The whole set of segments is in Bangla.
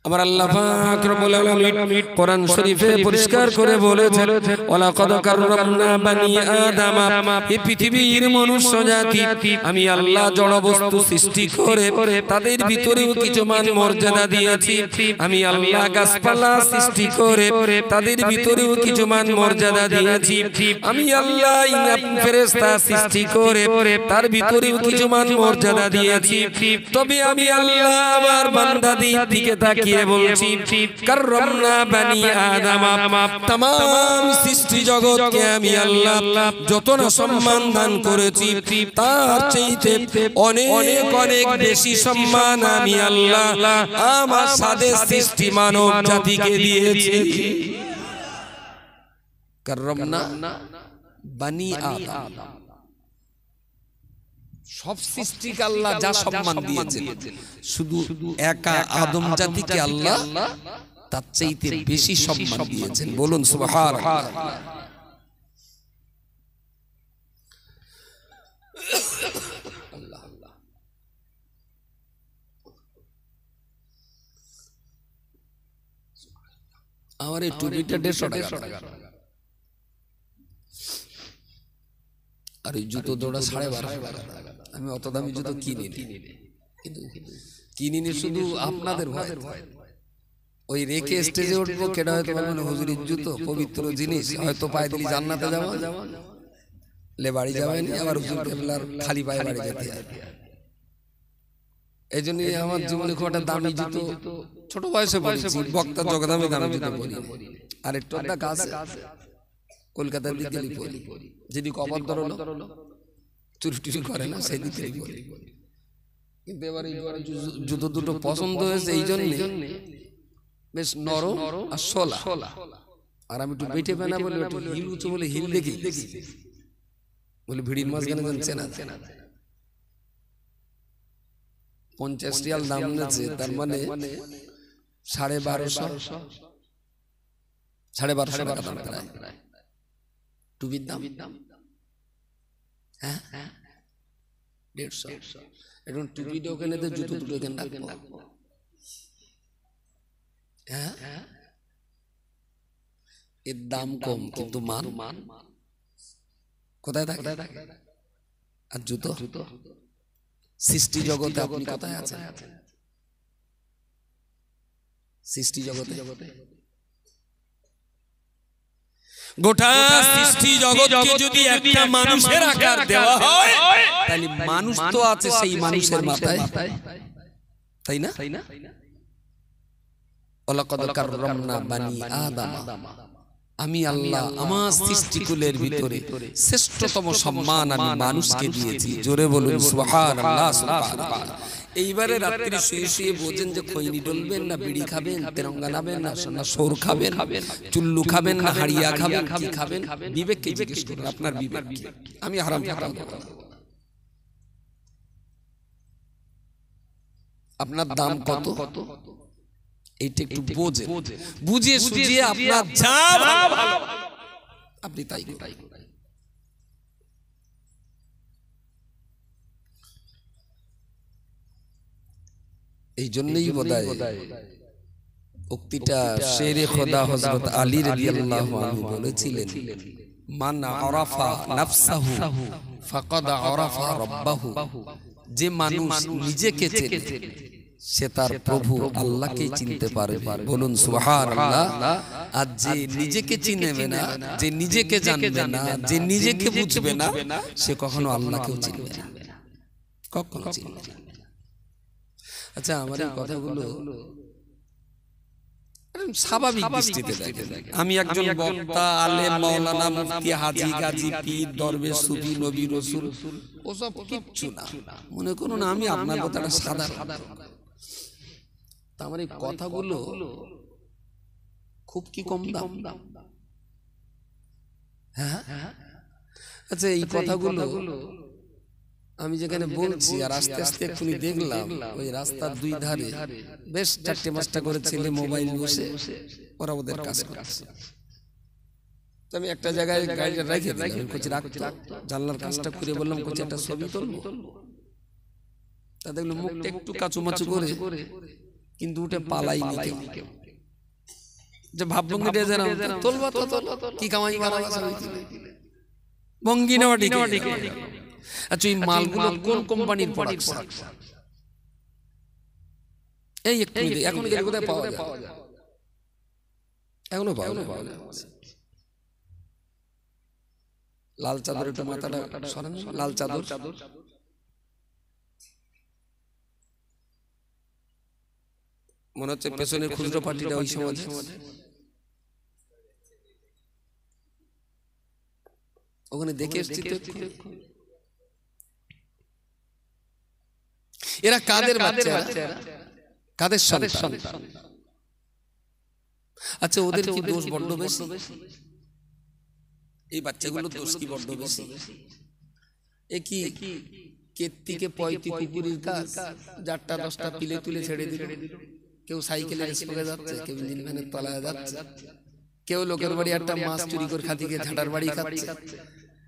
আমার আল্লাহ পাক রব্বুল আলামিন কোরআন শরীফে পরিষ্কার করে বলেছেন ওয়ালাকাদ কাররামনা বানি আদম এই পৃথিবীর মনুষ্য জাতি আমি আল্লাহ জড় বস্তু সৃষ্টি করে তাদের ভিতরেও কিছু মান মর্যাদা দিয়েছি আমি আল্লাহ গাছপালা সৃষ্টি করে তাদের ভিতরেও কিছু মান মর্যাদা দিয়েছি আমি আল্লাহ ফেরেশতা সৃষ্টি করে তার ভিতরেও কিছু মান মর্যাদা দিয়েছি তবে আমি আল্লাহ আমার বান্দাদের দিকে তাকিয়ে বলছি কাররামনা বানি আদম तमाम সৃষ্টি জগৎকে আমি আল্লাহ যত না সম্মান দান করেছি তার চাইতে অনেক অনেক বেশি সম্মান আমি আল্লাহ আমার সাথে সৃষ্টি মানব জাতিকে দিয়েছি কাররামনা বানি আদম সব সৃষ্টিকে আল্লাহ যা সম্মান দিয়েছেন শুধু একা আদম জাতিকে আল্লাহ তার চাইতে বেশি সম্মান দিয়েছেন বলুন সুবহানাল্লাহ আমার এই টুপিটা 150 টাকা আর এই জুতো দোড়া 12.5 টাকা আমি অত দামি জুতো কিনিনি শুধু আপনাদের ভয় ওই রেখে স্টেজে উঠবো কেডা হয়তো বলবেন হুজুরের জুতো পবিত্র জিনিস হয়তো পায়ে দিলি জান্নাতে যাওয়া লে বাড়ি যাবেন আবার হুজুর কেবলার খালি পায়ে বাড়ি যেতে হয় এই জন্য আমার জীবনে খুব একটা দামি জুতো ছোট বয়সে পড়েছি বক্তার জগদামে দামি জুতো পরি আর একটু একটা কাজ কলকাতার দিকে পড়ি যদি কবর ধরলো চুরি টুরি করে না সেই দিকে কিন্তু এবার জুতো দুটো পছন্দ হয়েছে এই জন্য বেশ নরম আর সোলা আর আমি একটু বেটে পেনা বলে একটু হিল উঁচু বলে হিল দেখি বলে ভিড়ির মাঝখানে জানছে না 50 রিয়াল দাম নিয়েছে তার মানে 1250 টাকা দাম প্রায় টুপির দাম হ্যাঁ 150 এখন টুপিটা ওখানে তো জুতো দুটো এখানে রাখবো হ্যাঁ এর দাম কম কিন্তু মান কোথায় থাকে আর জুতো সৃষ্টি জগতে আপনি কোথায় আছেন সৃষ্টি জগতে গোটা সৃষ্টি জগৎকে যদি একটা মানুষের আকার দেওয়া হয় তাহলে মানুষ তো আছে সেই মানুষের মাথায় তাই না ওয়ালাকাদ কাররামনা বানি আদম আমি আল্লাহ আমার সৃষ্টিকুলের ভিতরে শ্রেষ্ঠতম সম্মান আমি মানুষকে দিয়েছি জোরে বলুন সুবহানাল্লাহ সুবহানাল্লাহ এইবারে রাত্রি শুয়ে শুয়ে বোঝেন যে খৈনি ডলবেন না বিড়ি খাবেন তেরঙ্গা নাবেন না সৌর খাবেন চুল্লু খাবেন না হাড়িয়া খাবেন কি খাবেন বিবেককে জিজ্ঞেস করুন আপনার বিবেক কি আমি হারাম হারাম আপনার দাম কত এইটা একটু বোঝেন বুঝিয়ে সুঝিয়ে আপনার যা ভালো আপনি তাই এই জন্যই বোধহয় উক্তিটা শেরে খোদা হযরত আলী রাদিয়াল্লাহু আনহু বলেছিলেন মান আরাফা নাফসাহু ফাকাদ আরাফা রাব্বাহু যে মানুষ নিজেকে চেনে সে তার প্রভু আল্লাহকে চিনতে পারবে বলুন সুবহানাল্লাহ আর যে নিজেকে চিনবে না যে নিজেকে জানবে না যে নিজেকে বুঝবে না সে কখনো আল্লাহকেও চিনবে না কখনো চিনবে না আচ্ছা আমার এই কথাগুলো স্বাভাবিক দৃষ্টিতে দেখেন আমি একজন বক্তা আলেম মাওলানা মুফতি হাজী গাজী পীর দরবেশ সুফি নবী রাসূল ওসব কিচ্ছু না মনে করুন আমি আপনার কথাটা সাধারণ আমার এই কথাগুলো খুব কি কম দাম হ্যাঁ আচ্ছা এই কথাগুলো আমি যেখানে বলছি আর আস্তে আস্তে এক্ষুনি দেখলাম ওই রাস্তার দুই ধারে বেশ 4-5টা করে ছেলে মোবাইল বসে ওরা ওদের কাজ করছে তো আমি একটা জায়গায় গাড়িটা রেখে দিলাম কোচি রাখতো জানলার কাজটা করে বললাম কোচি একটা ছবি তুলবো তা দেখলো মুখটা একটু কাচুমাচু করে কিন্তু উঠে পালাইনি কেউ। যে ভাবভঙ্গিটা যেন তোলবা তো কি কামাই করা ভঙ্গি নেওয়া ঠিক। আচ্ছা এই মালগুলো কোন কোম্পানির প্রোডাক্ট? এই এখন কোথায় পাওয়া যায়? এখনো পাওয়া যায়। লাল চাদর একটু মাথাটা সরান, লাল চাদর। মনে হচ্ছে পেছনের খুচরো পার্টিটা ওই সময় ওখানে দেখে এসছি তো। এরা কাদের বাচ্চা? কাদের সন্তান? আচ্ছা ওদের কি দোষ বড্ড বেশি? এই বাচ্চাগুলো দোষ কি বড্ড বেশি? এ কি কেত্তিকে পয়তি কুকুরের কাজ, 4টা 10টা পিলে তুলে ছেড়ে দিল। কেউ সাইকেলে স্পোকে যাচ্ছে, কেউ ইঞ্জিন ভ্যানের তলায় যাচ্ছে, কেউ লোকের বাড়ি একটা মাছ চুরি করে খাতিকে ঝাঁটার বাড়ি খাচ্ছে,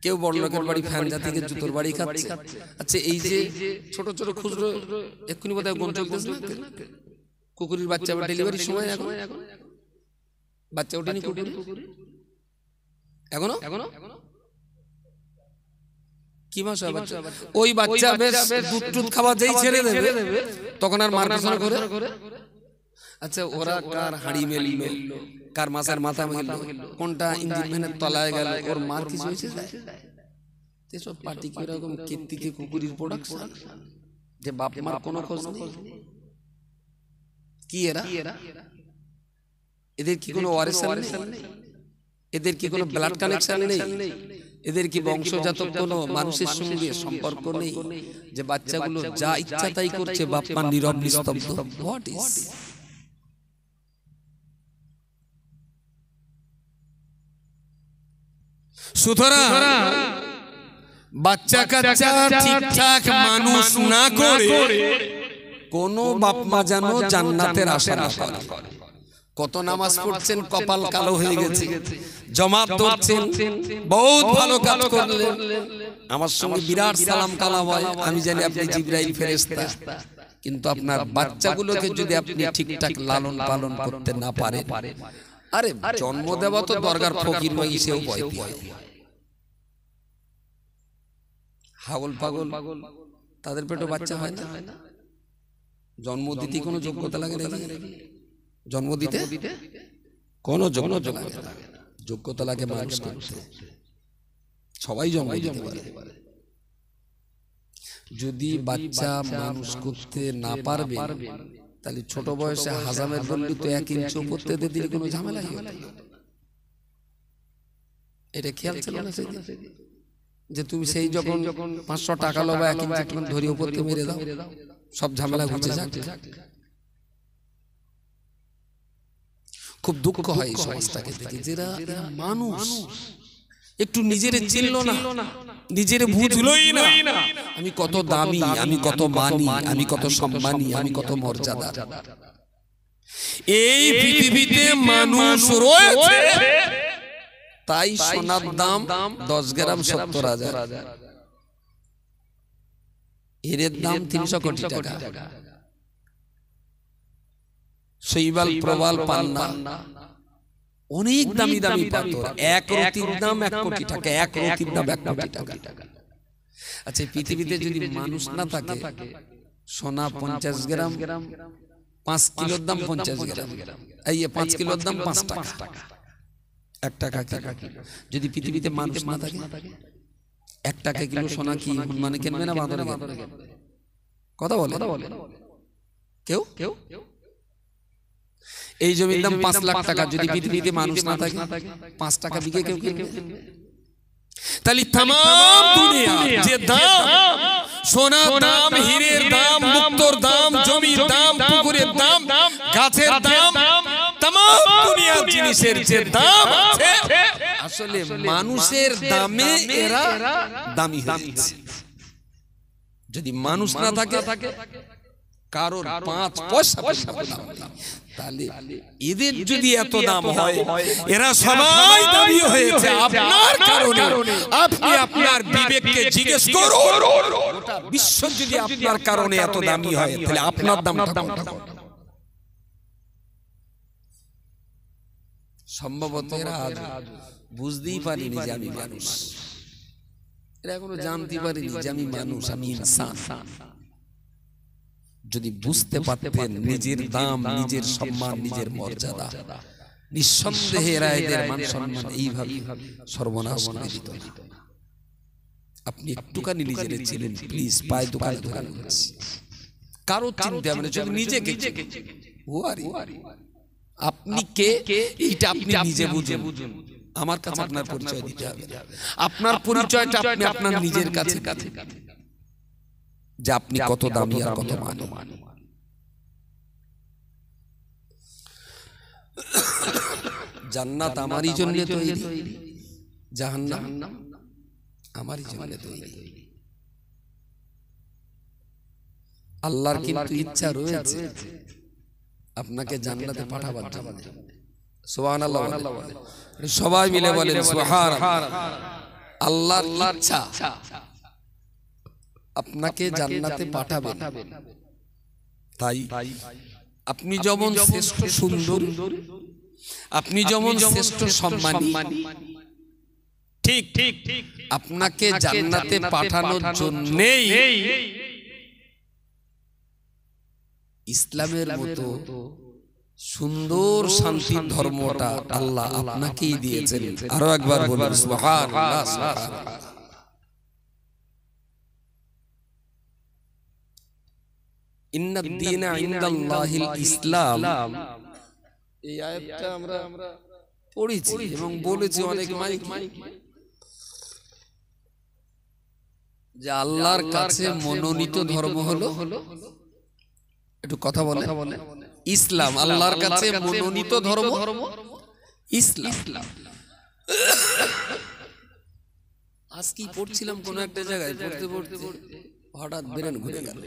কেউ বড় লোকের বাড়ি ফ্যান জাতিকে জুতোর বাড়ি খাচ্ছে। আচ্ছা এই যে ছোট ছোট খুচরো এক্ষুনি বোধহয় গম চলতেছে না, কুকুরের বাচ্চা ডেলিভারির সময় এখন বাচ্চা ওঠেনি কুকুর এখনো কি মাস হয় বাচ্চা? ওই বাচ্চা বেশ দুধ টুধ খাওয়া যেই ছেড়ে দেবে তখন আর মার পিছনে করে। আচ্ছা ওরা কার হাড়ি মেললো, কার মাছের মাথা মেললো, কোনটা ইঞ্জিন ভ্যানের তলায় গেল, ওর মার কিছু হয়েছে? এসব পার্টি কি এরকম কীর্তিকে কুকুরের প্রোডাকশন যে বাপ মার কোনো খোঁজ নেই? কি এরা? এদের কি কোনো ওয়ারিশান নেই? এদের কি কোনো ব্লাড কানেকশন নেই? এদের কি বংশজাত কোনো মানুষের সঙ্গে সম্পর্ক নেই? যে বাচ্চাগুলো যা ইচ্ছা তাই করছে, বাপ মা নীরব নিস্তব্ধ। What is? সুতরাং বাচ্চা কাচ্চা ঠিকঠাক মানুষ না করে কোন বাপ মা যেন জান্নাতের আশা না করে। কত নামাজ পড়ছেন, কপাল কালো হয়ে গেছে, জমাত ধরছেন, বহুত ভালো কাজ করলেন, আমার সঙ্গে বিরাট সালাম কালাম হয়, আমি জানি আপনি জিবরাইল ফেরেশতা, কিন্তু আপনার বাচ্চাগুলোকে যদি আপনি ঠিকঠাক লালন পালন করতে না পারেন, আরে জন্ম দেওয়া তো দরগার ফকির মাগি সেও ভয় পায়। হাগল পাগল তাদের পেটে বাচ্চা হয় না। জন্ম দিতে কোনো যোগ্যতা লাগে না? জন্ম দিতে কোনো যোগ্যতা লাগে না, যোগ্যতা লাগে মানুষ করতে। সবাই জন্ম দিতে পারে। যদি বাচ্চা মানুষ করতে না পারবে তাহলে ছোট বয়সে হাজামের বললি তো 1 ইঞ্চি উপরতে দিলে কোনো ঝামেলাই হতো না। এটা খেয়াল ছিল না সেদিন যে তুমি সেই যখন 500 টাকা লবা 1 ইঞ্চি তুমি ধরে উপরতে মেরে দাও, সব ঝামেলা ঘুচে যাক। খুব দুঃখ হয় এই সমাজটাকে দেখে, যারা মানুষ একটু নিজেরে চিনলো না, নিজেরে বুঝলোই না আমি কত দামি, আমি কত মানি, আমি কত সম্মানী, আমি কত মর্যাদা। এই পৃথিবীতে মানুষ রয়েছে তাই সোনার দাম 10 গ্রাম 70,000, হীরের দাম 300 কোটি টাকা, শৈবাল প্রবাল পান্না অনেক দামি দামি পাথর, এক রতির দাম 1 কোটি টাকা, এক রতির দাম 1 কোটি টাকা। আচ্ছা পৃথিবীতে যদি মানুষ না থাকে, সোনা 50 গ্রাম, 5 কিলোর দাম 50 গ্রাম, এই 5 কিলোর দাম 5 টাকা, 1 টাকা কিলো। যদি পৃথিবীতে মানুষ না থাকে, 1 টাকা কিলো সোনা কি মানে কিনবে না বাঁদরে? কথা বলে কেউ? এই জমির দাম 5 লাখ টাকা, যদি পৃথিবীতে মানুষ না থাকে 5 টাকা বিঘে কেউ কিনবে? তাহলে तमाम দুনিয়া যে দাম, সোনার দাম, হীরের দাম, মুক্তোর দাম, জমির দাম, পুকুরের দাম, গাছের দাম, तमाम দুনিয়া জিনিসের যে দাম আছে, আসলে মানুষের দামে এরা দামি হয়েছে। যদি মানুষ না থাকে কারোর 5 পয়সা দাম, তাহলে এদের যদি এত দাম হয়, এরা সবাই দামি হয়েছে আপনার কারণে। আপনি আপনার বিবেককে জিজ্ঞেস করুন, গোটা বিশ্ব যদি আপনার কারণে এত দামি হয় তাহলে আপনার দামটা কত? সম্ভবত এরা আজ বুঝতেই পারিনি যে আমি মানুষ, এরা এখনো জানতে পারিনি যে আমি মানুষ, আমি ইনসান। যদি বুঝতে পারতেন নিজের দাম, নিজের সম্মান, নিজের মর্যাদা, নিঃসন্দেহে এরা এদের মান সম্মান এইভাবে সর্বনাশ করে দিত না। আপনি একটুখানি নিজের ছিলেন, প্লিজ পায়ে দোকানে ধরে বলছি, কারো চিন্তা হবে না, শুধু নিজেকে আপনি কে এইটা আপনি নিজে বুঝুন। আমার কাছে আপনার পরিচয় দিতে হবে, আপনার পরিচয়টা আপনি আপনার নিজের কাছে যে আপনি কত দামি আর কত মানো। জান্নাত আমারই জন্য তৈরি, জাহান্নাম আমারই জন্য তৈরি। আল্লাহর কিন্তু ইচ্ছা রয়েছে আপনাকে জান্নাতে পাঠাবার জন্য। সুবহানাল্লাহ, সবাই মিলে বলেন সুবহানাল্লাহ। আল্লাহর ইচ্ছা আপনাকে জান্নাতে পাঠাবেন। তাই আপনি যেমন শ্রেষ্ঠ সুন্দর, আপনি যেমন শ্রেষ্ঠ সম্মানী, ঠিক ঠিক আপনাকে জান্নাতে পাঠানোর জন্যই ইসলামের মতো সুন্দর শান্তির ধর্মটা আল্লাহ আপনাকেই দিয়েছেন। আরো একবার বলুন সুবহানাল্লাহ, সুবহানাল্লাহ। ইন্নাদ দীনা ইনদাল্লাহিল ইসলাম, এই আয়াতটা আমরা পড়েছি এবং বলেছি অনেক মাইকে যে আল্লাহর কাছে মনোনীত ধর্ম হলো, একটু কথা বলে, ইসলাম। আল্লাহর কাছে মনোনীত ধর্ম ইসলাম। আজ কি পড়ছিলাম কোন একটা জায়গায়, পড়তে পড়তে হঠাৎ বেরেন ঘুরে গেল।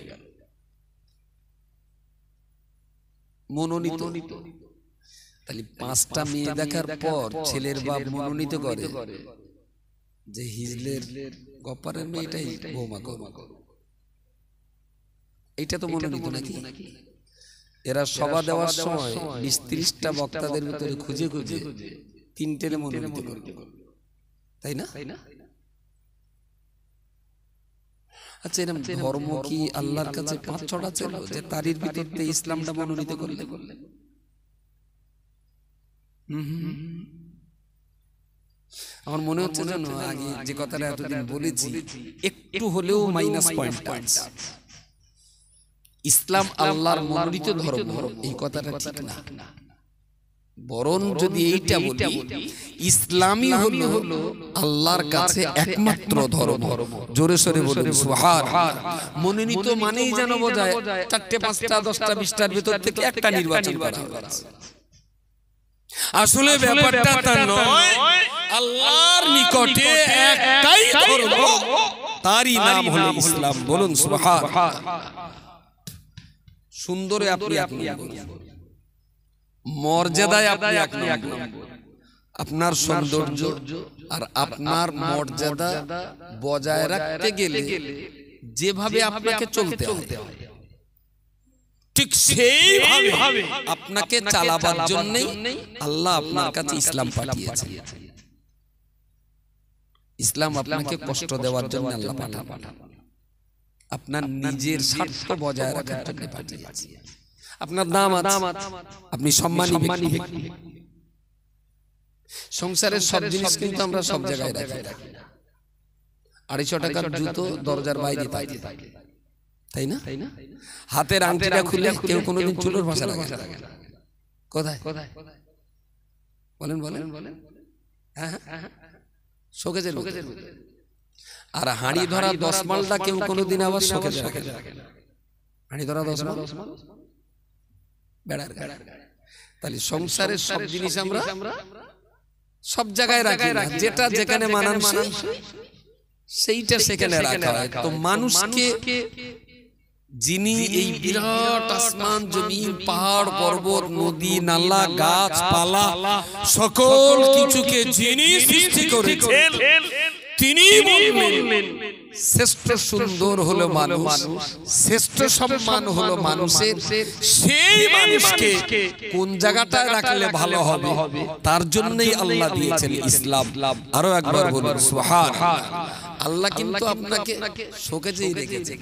মনোনীত, তাহলে 5টা মেয়ে দেখার পর ছেলের বাপ মনোনীত করে যে হিজলের গপ্পারের মেয়েটাই বৌমা করো, এইটা তো মনোনীত নাকি? এরা সভা দেওয়ার সময় 20-30টা বক্তাদের ভিতরে খুঁজে খুঁজে 3টে মনোনীত করবে, তাই না? আচ্ছা, এরকম ধর্ম কি আল্লাহর কাছে 5-6টা ছিল যে তারির ভিতরে ইসলামটা মনোনীত করলে? আমার মনে হচ্ছে যেন আগে যে কথাটা এতদিন বলেছি একটু হলেও মাইনাস পয়েন্ট আছে। ইসলাম আল্লাহর মনোনীত ধর্ম, এই কথাটা ঠিক না। বরং যদি এইটা বলি ইসলামই হলো আল্লাহর কাছে একমাত্র ধর্ম। জোরে সোরে বলুন সুবহানাল্লাহ। মনোনীত মানেই যেন বোঝায় 4টে 5টা 10টা 20টার ভিতর থেকে একটা নির্বাচন করা হয়েছে। আসলে ব্যাপারটা তা নয়, আল্লাহর নিকটে একটাই ধর্ম, তারই নাম হলো ইসলাম। বলুন সুবহানাল্লাহ। সুন্দরে আপনি আপনি মর্যাদায় আপনি আপনি আপনার সৌন্দর্য আর আপনার মর্যাদা বজায় রাখতে গেলে যেভাবে আপনাকে চলতে হয় ঠিক সেইভাবে আপনাকে চালাবার জন্যই আল্লাহ আপনার কাছে ইসলাম পাঠিয়েছেন। ইসলাম আপনাকে কষ্ট দেওয়ার জন্য আল্লাহ পাঠান, আপনার নিজের স্বার্থ বজায় রাখার জন্য পাঠিয়েছেন। আপনার দাম আছে, আপনি সম্মানী ব্যক্তি। সংসারের সব জিনিস কিন্তু আমরা সব জায়গায় রাখি না। 250 টাকার জুতো দরজার বাইরে পাই, তাই না? হাতের আংটিটা খুলে কেউ কোনোদিন চুলোর ভাষা লাগে না। কোথায় বলেন বলেন বলেন? হ্যাঁ হ্যাঁ, শোকেজের ভিতরে। আর হাঁড়ি ধরা 10 মালটা কেউ কোনোদিন আবার শোকেজে রাখে না। হাঁড়ি ধরা 10 মাল বেড়ার গাড়ি। তাহলে সংসারের সব জিনিস আমরা সব জায়গায় রাখি না, যেটা যেখানে মানানসই সেইটা সেখানে রাখা হয়। তো মানুষকে যিনি এই বিরাট আসমান জমিন পাহাড় পর্বত নদী নালা গাছপালা সকল কিছুকে যিনি সৃষ্টি করেছেন তিনি বললেন শ্রেষ্ঠ সুন্দর হলো মানুষ, শ্রেষ্ঠ সম্মান হলো মানুষের। সেই মানুষকে কোন জায়গাটায় রাখলে ভালো হবে তার জন্যই আল্লাহ দিয়েছেন ইসলাম। আরো একবার বলুন সুবহানাল্লাহ। আল্লাহ কিন্তু আপনাকে শোকেজেই রেখেছে,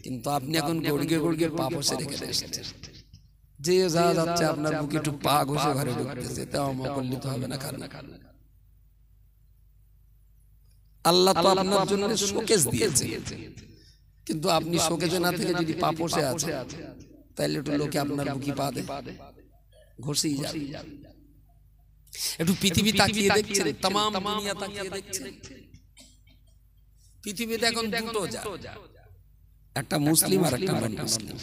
কিন্তু আপনি এখন গড়িয়ে গড়িয়ে পাপসে রেখে দিয়েছেন। যে যা যাচ্ছে আপনার বুকে একটু পা ঘষে ঘরে ঢুকতেছে, তাও মকল্লিত হবে না। কারণ আল্লাহ তো আপনার জন্য শোকেজ দিয়েছে, কিন্তু আপনি শোকেজে না থেকে যদি পাপসে আছে তাহলে একটু লোকে আপনার বুকে পা দেয়, ঘষেই যাবে। একটু পৃথিবী তাকিয়ে দেখছেন, তাম দুনিয়া তাকিয়ে দেখছেন। পৃথিবীতে এখন দুটো জাত, একটা মুসলিম আর একটা নন মুসলিম।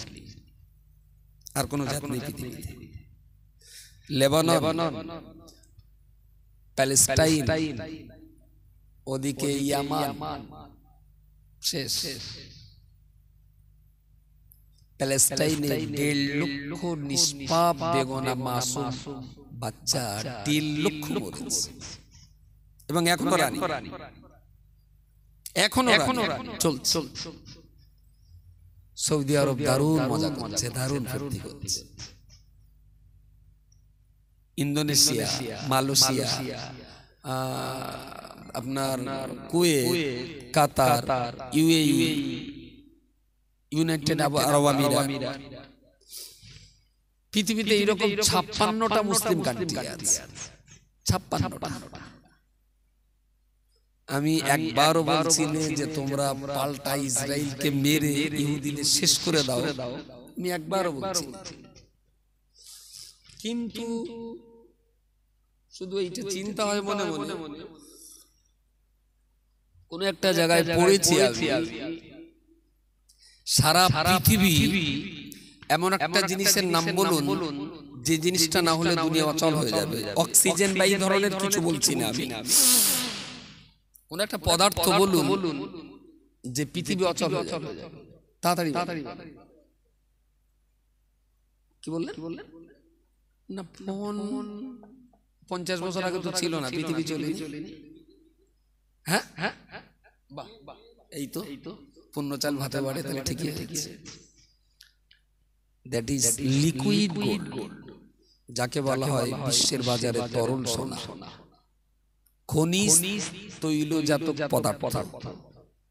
আর কোন জাত নেই পৃথিবীতে। লেবানন, প্যালেস্টাইন, ওদিকে ইয়ামান, শেষ। প্যালেস্টাইনে 1.5 লক্ষ নিষ্পাপ বেগুনা মাসুম বাচ্চা 1.5 লক্ষ মরেছে, এবং এখনো রানী, এখনো চলছে। সৌদি আরব দারুণ মজা করছে, দারুণ ফুর্তি করছে। ইন্দোনেশিয়া, মালয়েশিয়া, আপনার কুয়েত, কাতার, ইউএই, ইউনাইটেড আরব আমিরাত, পৃথিবীতে এরকম 56টা মুসলিম কান্ট্রি আছে। 56টা। আমি একবারও বলছি না যে তোমরা পাল্টা ইসরায়েলকে মেরে ইহুদিদের শেষ করে দাও, আমি একবারও বলছি। কিন্তু শুধু এইটা চিন্তা হয় মনে মনে, কোন একটা জায়গায় পড়েছি সারা পৃথিবী এমন একটা জিনিসের নাম বলুন যে জিনিসটা না হলে দুনিয়া অচল হয়ে যাবে। অক্সিজেন বা এই ধরনের কিছু বলছি না আমি, কোন একটা পদার্থ বলুন যে পৃথিবী অচল হয়ে যাবে। তাড়াতাড়ি কি বললেন না? ফোন 50 বছর আগে তো ছিল না, পৃথিবী চলেনি। হ্যাঁ, এই তো পূর্ণ চাল ভাতে বাড়ে, তাহলে ঠিকই আছে। দ্যাট ইজ লিকুইড গোল্ড, যাকে বলা হয় বিশ্বের বাজারে তরল সোনা। খনিজ তৈলজাত পদার্থ,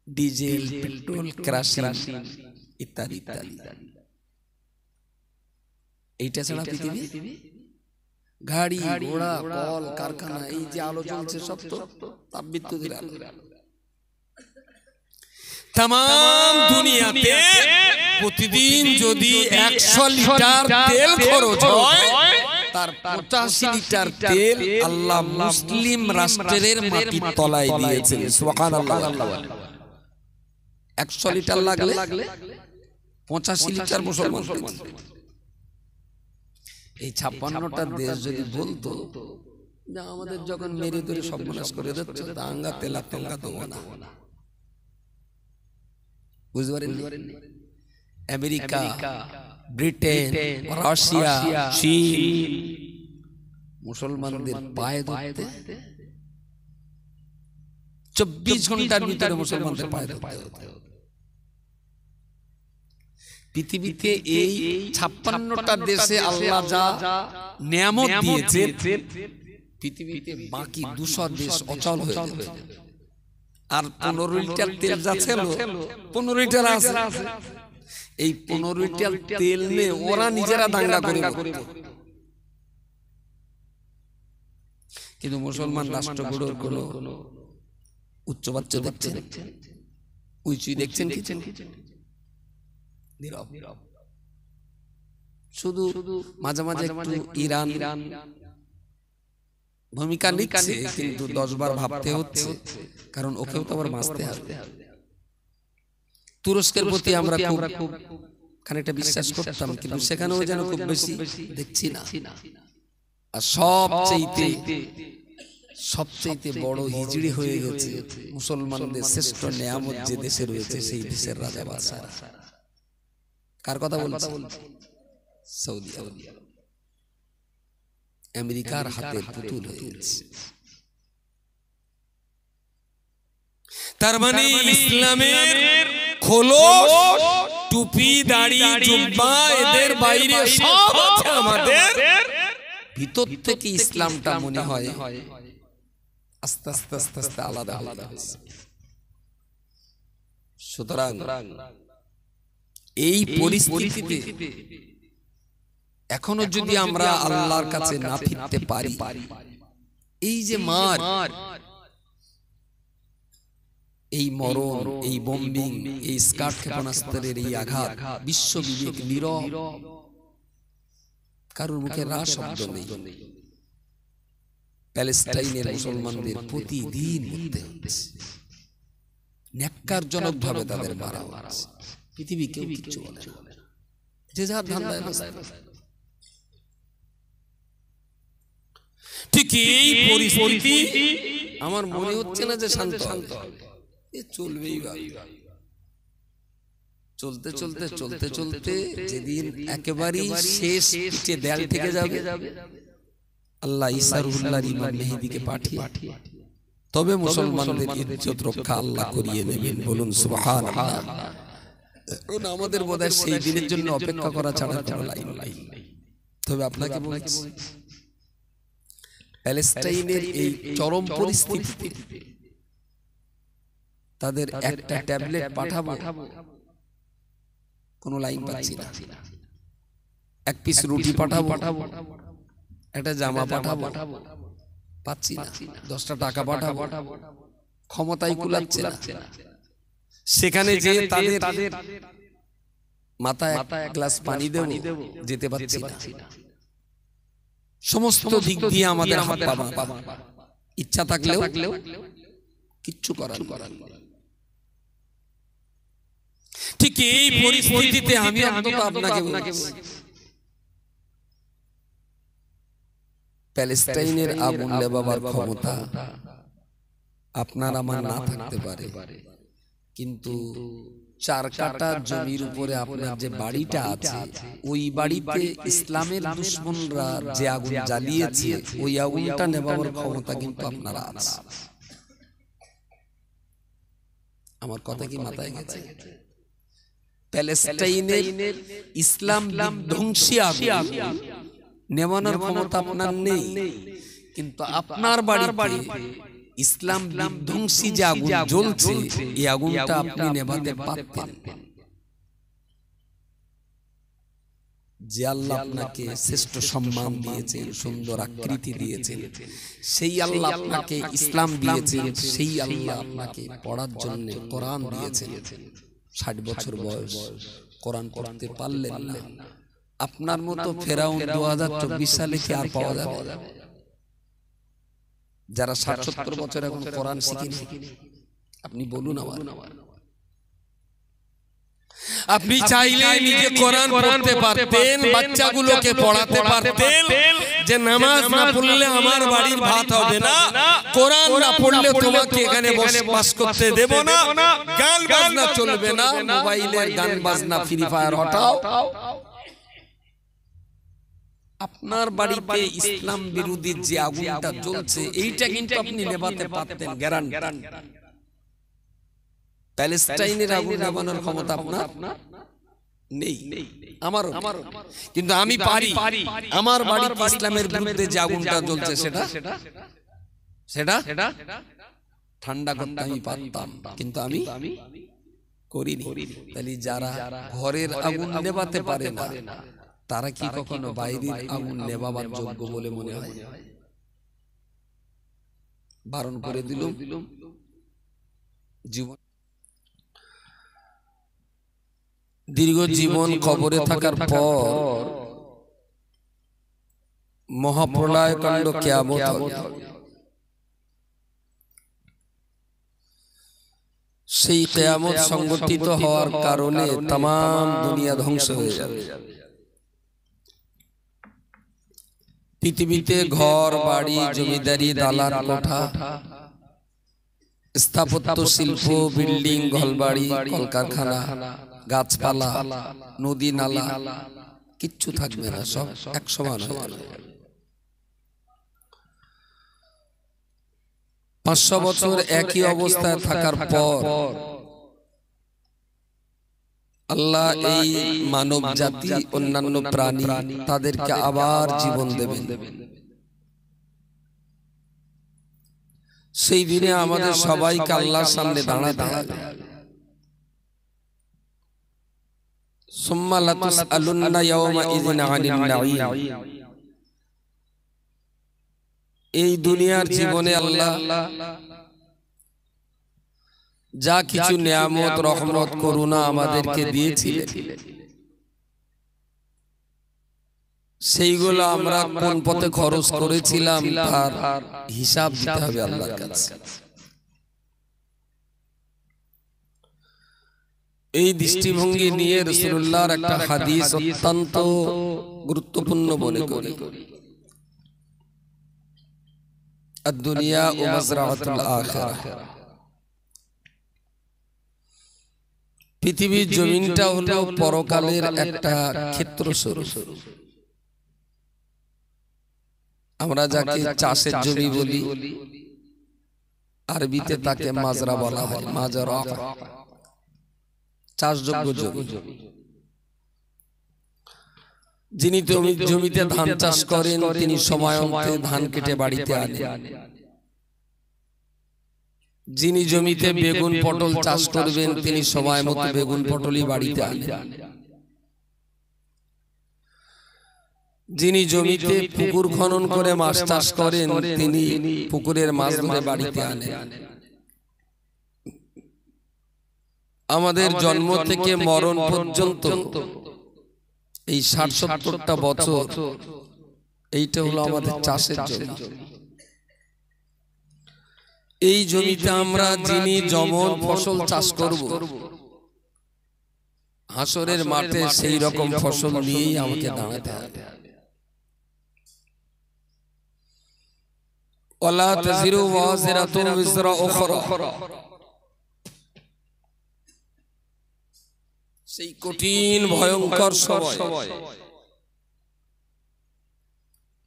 ডিজেল, পেট্রোল, কেরোসিন ইত্যাদি ইত্যাদি। এইটা ছাড়া পৃথিবী, গাড়ি ঘোড়া, কল কারখানা, এই যে আলো জ্বলছে সব তো তাপবিদ্যুতের আলো। তাম দুনিয়াতে প্রতিদিন যদি 100 লিটার তেল খরচ হয়, তার 85 লিটার তেল আল্লাহ মুসলিম রাষ্ট্রের মাটির তলায় দিয়েছেন। সুবহানাল্লাহ। 100 লিটার লাগলে 85 লিটার মুসলমান। এই 56টা দেশ যদি বলতো যে আমাদের যখন মেরে ধরে সর্বনাশ করে দিচ্ছে, দাঙ্গা তেলা তেলা দেবো না, বুঝতে পারেন? আমেরিকা, ব্রিটেন, রাশিয়া, চীন মুসলমানদের পায়ে ধরতে 24 ঘন্টার ভিতরে মুসলমানদের পায়ে ধরতে হতো। পৃথিবীতে এই 56টা দেশে আল্লাহ যা নিয়ামত দিয়েছে, পৃথিবীতে বাকি 200 দেশ অচল হয়ে যেত। আর 15 লিটার তেল যা ছিল 15 লিটার আছে, এই 15 লিটার তেল নিয়ে ওরা নিজেরা দাঙ্গা করে। কিন্তু মুসলমান রাষ্ট্রগুলোর কোনো উচ্চবাচ্য দেখছেন, উঁচুই দেখছেন কি? নীরব। শুধু মাঝে মাঝে একটু ইরান ভূমিকা নিচ্ছে, কিন্তু 10 বার ভাবতে হচ্ছে, কারণ ওকেও তো আবার বাঁচতে হবে। তুরস্কের প্রতি আমরা খুব খানিকটা বিশ্বাস করতাম, কিন্তু সেখানেও যেন খুব বেশি দেখছি না। আর সবচেয়ে বড় হিজড়ি হয়ে গেছে মুসলমানদের শ্রেষ্ঠ নিয়ামত যে দেশে রয়েছে, সেই দেশের রাজা বাদশা। কার কথা বলছি? সৌদি আরব। আমেরিকার হাতে পুতুল হয়ে গেছে। তার মানে ইসলামের খোলস, টুপি, দাড়ি, জুব্বা এদের বাইরে সব আছে আমাদের ভিতর থেকে ইসলামটা মনে হয় আস্তে আস্তে আস্তে আস্তে আলাদা আলাদা হচ্ছে। সুতরাং এই পরিস্থিতিতে এখনো যদি আমরা আল্লাহর কাছে না ফিরতে পারি, এই যে মার, এই মরণ, এই বোম্বিং, এই স্কার্ট ক্ষেপণাস্ত্রের এই আঘাত, বিশ্ব বিবেক নীরব, কারোর মুখে রা শব্দ নেই। প্যালেস্টাইনের মুসলমানদের প্রতিদিন মরতে হচ্ছে, ন্যাক্কারজনক ভাবে তাদের মারা হচ্ছে। পৃথিবী কেউ কিচ্ছু বলে না, যে যার ধান্দায় ব্যস্ত। ঠিক এই পরিস্থিতি আমার মনে হচ্ছে না যে শান্ত হবে, চলবেই। চলতে চলতে চলতে চলতে যেদিন একেবারেই শেষ পিঠে দেয়াল থেকে যাবে, আল্লাহ ঈসা রুহুল্লাহ ইমাম মেহেদীকে পাঠিয়ে তবে মুসলমানদের ইজ্জত রক্ষা আল্লাহ করিয়ে নেবেন। বলুন সুবহানাল্লাহ। আমাদের বোধহয় সেই দিনের জন্য অপেক্ষা করা ছাড়া কোনো লাইন নাই। তবে আপনাকে বলছি, প্যালেস্টাইনের এই চরম পরিস্থিতিতে তাদের একটা ট্যাবলেট পাঠাবো, কোন লাইন পাচ্ছি না। এক পিস রুটি পাঠাবো, একটা জামা পাঠাবো, পাচ্ছি না। 10টা টাকা পাঠাবো, ক্ষমতাই কুলাচ্ছে না। সেখানে যে তাদের মাথায় এক গ্লাস পানি দেব, যেতে পারছি না। সমস্ত দিক দিয়ে আমাদের হাত পা, ইচ্ছা থাকলেও কিচ্ছু করার। ঠিক এই পরিস্থিতিতে আমি অন্তত আপনাকে বলছি, প্যালেস্টাইনের আগুন নেভাবার ক্ষমতা আপনার আমার না থাকতে পারে, কিন্তু 4 কাঠা জমির উপরে আপনার যে বাড়িটা আছে, ওই বাড়িতে ইসলামের দুশমনরা যে আগুন জ্বালিয়েছে, ওই আগুনটা নেভাবার ক্ষমতা কিন্তু আপনারা আছে। আমার কথা কি মাথায় গেছে? প্যালেস্টাইনের ইসলাম বিধ্বংসী আগুন নেভানোর ক্ষমতা আপনার নেই, কিন্তু আপনার বাড়িতে ইসলাম বিধ্বংসী যে আগুন জ্বলছে, এই আগুনটা আপনি নেভাতে পারতেন। যে আল্লাহ আপনাকে শ্রেষ্ঠ সম্মান দিয়েছেন, সুন্দর আকৃতি দিয়েছেন, সেই আল্লাহ আপনাকে ইসলাম দিয়েছেন, সেই আল্লাহ আপনাকে পড়ার জন্য কোরআন দিয়েছেন। 60 বছর বয়স, কোরআন পড়তে পারলেন না। আপনার মতো ফেরাউন 2024 সালে কি আর পাওয়া যাবে? যারা 60-70 বছর এখন কোরআন শিখেনি, আপনি বলুন আমার। আপনি চাইলে নিজে কোরআন পড়তে পারতেন, বাচ্চাগুলোকে পড়াতে পারতেন যে নামাজ না পড়লে আমার বাড়ির ভাত হবে না, কোরআন না পড়লে তোমাকে এখানে বসবাস করতে দেব না, গান বাজনা চলবে না, মোবাইলের গান বাজনা ফ্রি ফায়ার হটাও। আপনার বাড়িতে ইসলাম বিরোধী যে আগুনটা জ্বলছে, এইটা কিন্তু আপনি নেভাতে পারতেন, গ্যারান্টি। প্যালেস্টাইনের আগুন নেভানোর ক্ষমতা আপনার নেই, আমারও। কিন্তু আমি পারি। আমার বাড়িতে ইসলামের বিরুদ্ধে যে আগুনটা জ্বলছে, সেটা ঠান্ডা করতে আমি পারতাম, কিন্তু আমি করিনি। তাহলে যারা ঘরের আগুন নেভাতে পারে না, তারা কি কখনো বাইরের আগুন নেভাবার যোগ্য বলে মনে হয়? বারণ করে দিলাম। জীবন দীর্ঘ জীবন কবরে থাকার পর মহাপ্রলয় কাণ্ড কিয়ামত হবে। সেই কিয়ামত সংগঠিত হওয়ার কারণে তাম দুনিয়া ধ্বংস হয়ে যাবে। পৃথিবীতে ঘর বাড়ি, জমিদারি, দালান কোঠা, স্থাপত্য শিল্প, বিল্ডিং, ঘরবাড়ি, কলকারখানা, গাছপালা, নদী নালা কিচ্ছু থাকবে না, সব এক সমান হয়ে যাবে। 500 বছর একই অবস্থায় থাকার পর আল্লাহ এই মানব জাতি অন্যান্য প্রাণী তাদেরকে আবার জীবন দেবেন। সেই দিনে আমাদের সবাইকে আল্লাহর সামনে দাঁড়াতে হবে। সুম্মা লাতুসআলুন্না ইয়াওমা ইযিন আনিন নাঈম। এই দুনিয়ার জীবনে আল্লাহ যা কিছু নিয়ামত, রহমত, করুণা আমাদেরকে দিয়েছিলেন, সেইগুলো আমরা কোন পথে খরচ করেছিলাম তার হিসাব দিতে হবে আল্লাহর কাছে। এই দৃষ্টিভঙ্গি নিয়ে রাসূলুল্লাহর একটা হাদিস অত্যন্ত গুরুত্বপূর্ণ মনে করি। আদ-দুনিয়া ওয়া মাযরাআতুল আখিরাহ। পৃথিবীর জমিনটা হলো পরকালের একটা ক্ষেত্রস্বরূপ। আমরা যাকে চাষের জমি বলি, আরবিতে তাকে মাজরা বলা হয়। মাজরা চাষযোগ্য জমি। যিনি জমিতে ধান চাষ করেন তিনি সময়মতে ধান কেটে বাড়িতে আনেন। যিনি জমিতে বেগুন পটল চাষ করবেন তিনি সময় মতো বেগুন পটলই বাড়িতে আনেন। যিনি জমিতে পুকুর খনন করে মাছ চাষ করেন তিনি পুকুরের মাছ ধরে বাড়িতে আনেন। আমাদের জন্ম থেকে মরণ পর্যন্ত এই ৬০-৭০টা বছর এইটা হলো আমাদের চাষের জমি। এই জমিতে আমরা যিনি যেমন ফসল চাষ করব, হাসরের মাঠে সেই রকম ফসল নিয়েই আমাকে দাঁড়াতে হবে। ওয়ালা তাযিরু ওয়াজিরাতুন বিজরা উখরা। সেই কঠিন ভয়ঙ্কর সময়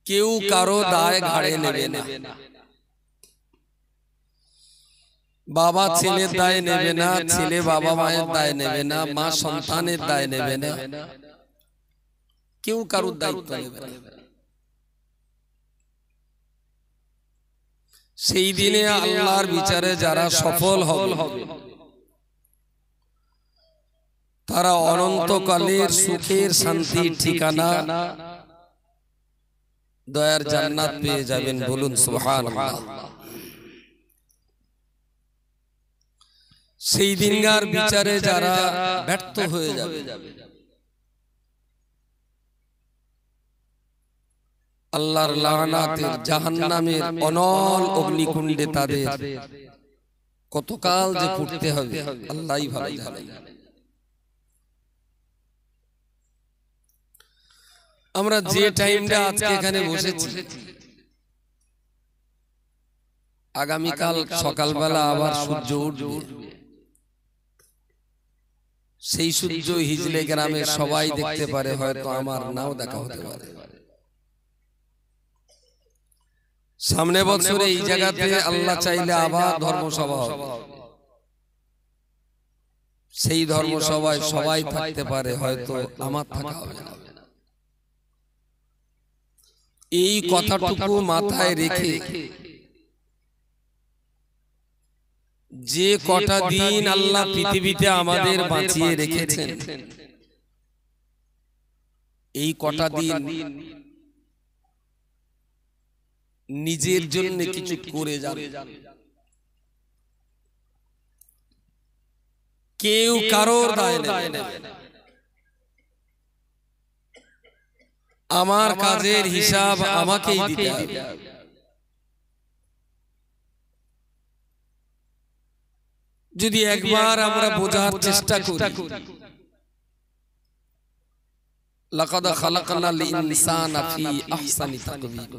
কেউ কারো দায় ঘাড়ে নেবে না। বাবা ছেলের দায় নেবে না, ছেলে বাবা মায়ের দায় নেবে না, মা সন্তানের দায় নেবে না, কেউ কারোর দায়িত্ব নেবে না। সেই দিনে আল্লাহর বিচারে যারা সফল হবে তারা অনন্তকালের সুখের শান্তির ঠিকানা দয়ার জান্নাত পেয়ে যাবেন। বলুন সুবহানাল্লাহ। সেই দিনকার বিচারে যারা ব্যর্থ হয়ে যাবে, আল্লাহর লানাতের জাহান্নামের অনল অগ্নিকুণ্ডে তাদের কতকাল যে পড়তে হবে আল্লাহই ভালো জানেন। আমরা যে টাইমটা আজকে এখানে বসেছি, আগামীকাল সকালবেলা আবার সূর্য উঠবে। সেই সূর্য হিজলে গ্রামে সবাই দেখতে পারে, হয়তো আমার নাও দেখা হতে পারে। সামনে বছরে এই জায়গাতে আল্লাহ চাইলে আবার ধর্মসভা হবে। সেই ধর্মসভায় সবাই থাকতে পারে, হয়তো আমার থাকা হবে না। এই কথাটুকু মাথায় রেখে যে কটা দিন আল্লাহ পৃথিবীতে আমাদের বাঁচিয়ে রেখেছেন, এই কটা দিন নিজের জন্য কিছু করে যাবে। কেউ কারোর দায় নেবে না। আমার কাজের হিসাব আমাকেই দিতে হবে। যদি একবার আমরা বোঝার চেষ্টা করি, লাকাদ খালাকনাল ইনসানা ফি আহসানি তাকওয়িম।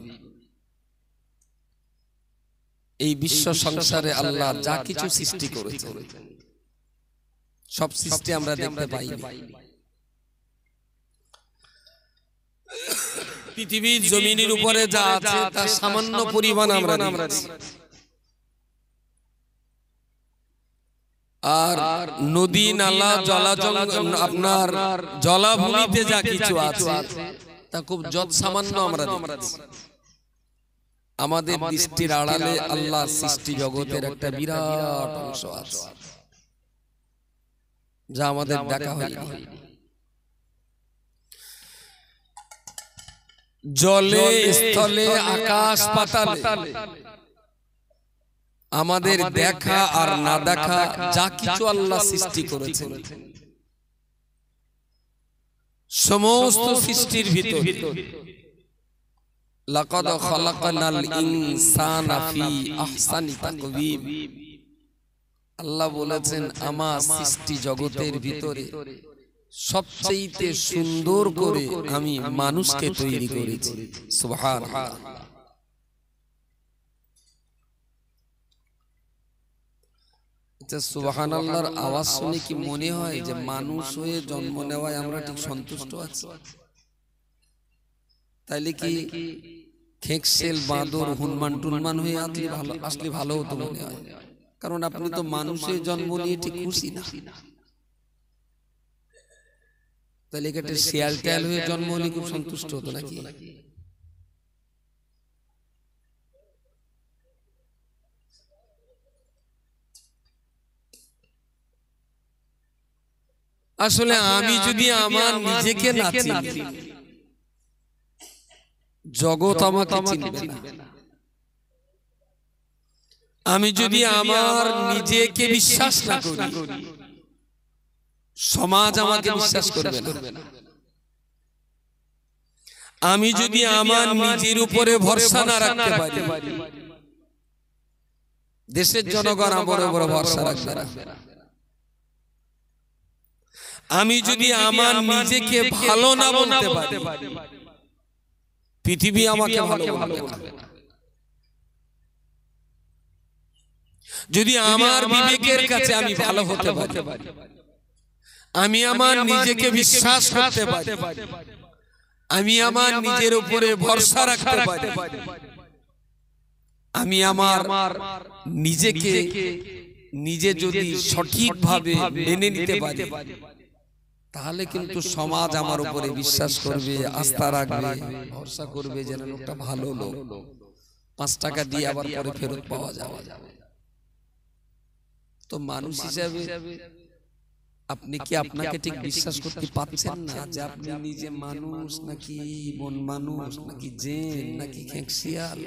এই বিশ্ব সংসারে আল্লাহ যা কিছু সৃষ্টি করেছেন সব সৃষ্টি আমরা দেখতে পাইনি। পৃথিবীর জমিনের উপরে যা আছে তার সামান্য পরিমাণ আমরা দেখছি। আর নদী নালা জলাজল আপনার জলাভূমিতে যা কিছু আছে তা খুব যৎ সামান্য আমরা দেখছি। আমাদের দৃষ্টির আড়ালে আল্লাহ সৃষ্টি জগতের একটা বিরাট অংশ আছে যা আমাদের দেখা হয়নি। জলে স্থলে আকাশ পাতালে আমাদের দেখা আর না দেখা যা কিছু আল্লাহ সৃষ্টি করেছেন সমস্ত সৃষ্টির ভিতর লাকাদ খালাকনাল ইনসানা ফি আহসানি তাকওয়িম, আল্লাহ বলেছেন আমার সৃষ্টি জগতের ভিতরে সবচেয়ে সুন্দর করে আমি মানুষকে তৈরি করেছি। সুবহানাল্লাহ। সুবহানাল্লাহর আওয়াজ শুনে কি মনে হয় যে মানুষ হয়ে জন্ম নেওয়ায় আমরা ঠিক সন্তুষ্ট আছি? তাইলে কি খেকশেল বাঁদর হুনমান টুনমান হয়ে আসলে ভালো হতো মনে হয়, কারণ আপনি তো মানুষের জন্ম নিয়ে ঠিক খুশি না। তাহলে একটা শিয়াল টেল হয়ে জন্ম হলে খুব সন্তুষ্ট হতো নাকি? আসলে আমি যদি আমার নিজেকে না চিনি জগৎ আমাকে চিনবে না। আমি যদি আমার নিজেকে বিশ্বাস না করি সমাজ আমাকে বিশ্বাস করবে না। আমি যদি আমার নিজের উপরে ভরসা না রাখতে পারি দেশের জনগণ আমার উপরে ভরসা রাখবে না। আমি যদি আমার নিজেকে ভালো না বলতে পারি পৃথিবী আমাকে ভালো বলবে না। যদি আমার বিবেকের কাছে আমি ভালো হতে পারি, আমি আমার নিজেকে বিশ্বাস করতে পারি, আমি আমার নিজের উপরে ভরসা রাখতে পারি, আমি আমার নিজেকে নিজে যদি সঠিকভাবে মেনে নিতে পারি তাহলে কিন্তু সমাজ আমার উপরে বিশ্বাস করবে, আস্থা রাখবে, ভরসা করবে যেন লোকটা ভালো লোক, 5 টাকা দিয়ে আবার পরে ফেরত পাওয়া যাবে। তো মানুষ হিসাবে আপনি কি আপনাকে ঠিক বিশ্বাস করতে পারছেন না যে আপনি নিজে মানুষ নাকি বন মানুষ নাকি জিন নাকি খেকশিয়াল?